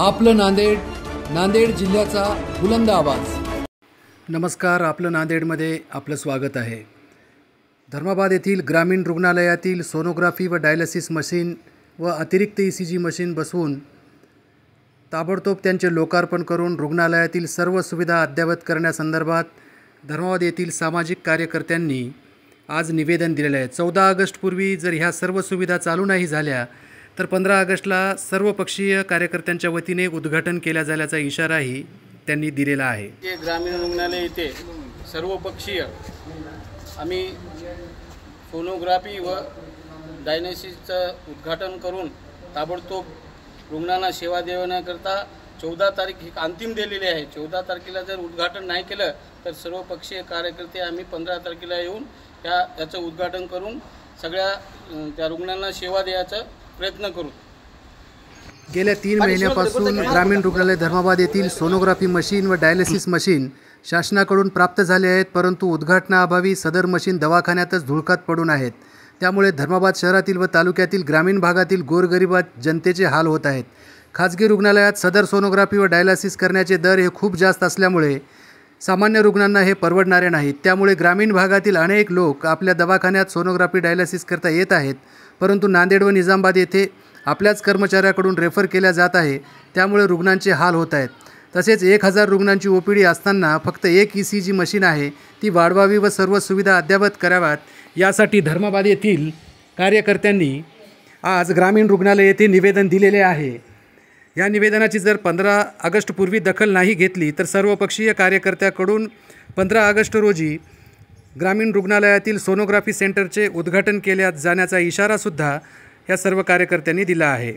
आपलं नांदेड, नांदेड जिल्ह्याचा बुलंद आवाज। नमस्कार, आपलं नांदेडमध्ये आपलं स्वागत आहे। धर्माबाद येथील ग्रामीण रुग्णालयातील सोनोग्राफी व डायलिसिस मशीन व अतिरिक्त ECG मशीन बसवून ताबडतोब त्यांचे लोकार्पण करून रुग्णालयातील सर्व सुविधा अद्ययावत करण्यासंदर्भात धर्माबाद येथील सामाजिक कार्यकर्त्यांनी आज निवेदन दिलेले आहे। 14 ऑगस्टपूर्वी जर ह्या सर्व सुविधा चालू नाही झाल्या तर 15 ऑगस्टला सर्वपक्षीय कार्यकर्त्यांच्या वतीने उद्घाटन केल्या जाण्याचा इशाराही त्यांनी दिलेला आहे। ग्रामीण रुग्णालय येथे सर्वपक्षीय आम्ही सोनोग्राफी व डायलिसिसचं उद्घाटन करून ताबडतोब रुग्णांना सेवा देण्याकरता 14 तारीख ही अंतिम दिलेली आहे। 14 तारखेला जर उद्घाटन नाही केलं तर सर्वपक्षीय कार्यकर्ते आम्ही 15 तारखेला येऊन याचं उद्घाटन करून सगळ्या त्या रुग्णांना सेवा द्यायचा प्रयत्न करू। गेल्या 3 महिन्यापासून ग्रामीण रुग्णालय धर्माबाद येथील सोनोग्राफी मशीन व डायलिसिस मशीन शासनाकडून प्राप्त झाले आहेत, परंतु उद्घाटनाअभावी सदर मशीन दवाखान्यातच धुळकात पडून आहेत। त्यामुळे धर्माबाद शहरातील व तालुक्यातील ग्रामीण भागातील गोरगरीब जनतेचे हाल होत आहेत। खाजगी रुग्णालयात सदर सोनोग्राफी व डायलिसिस करण्याचे दर हे खूप जास्त असल्यामुळे सामान्य रुग्णांना हे परवडणारे नाहीत। त्यामुळे ग्रामीण भागातील अनेक लोक आपल्या दवाखान्यात सोनोग्राफी डायलिसिस करता येत आहेत, परंतु नांदेड व निजामाबाद येथे आपल्याच कर्मचाऱ्याकडून रेफर केल्या जात आहे। त्यामुळे रुग्णांचे हाल होत आहेत। तसेच 1000 रुग्णांची OPD असताना फक्त एक ECG मशीन आहे, ती वाढवावी व सर्व सुविधा अद्ययावत कराव्यात, यासाठी धर्माबाद येथील कार्यकर्त्यांनी आज ग्रामीण रुग्णालय येथे निवेदन दिलेले आहे। या निवेदनाची जर 15 ऑगस्टपूर्वी दखल नाही घेतली तर सर्वपक्षीय कार्यकर्त्याकडून 15 ऑगस्ट रोजी ग्रामीण रुग्णालयातील सोनोग्राफी सेंटरचे उद्घाटन केल्या जाण्याचा इशारासुद्धा या सर्व कार्यकर्त्यांनी दिला आहे।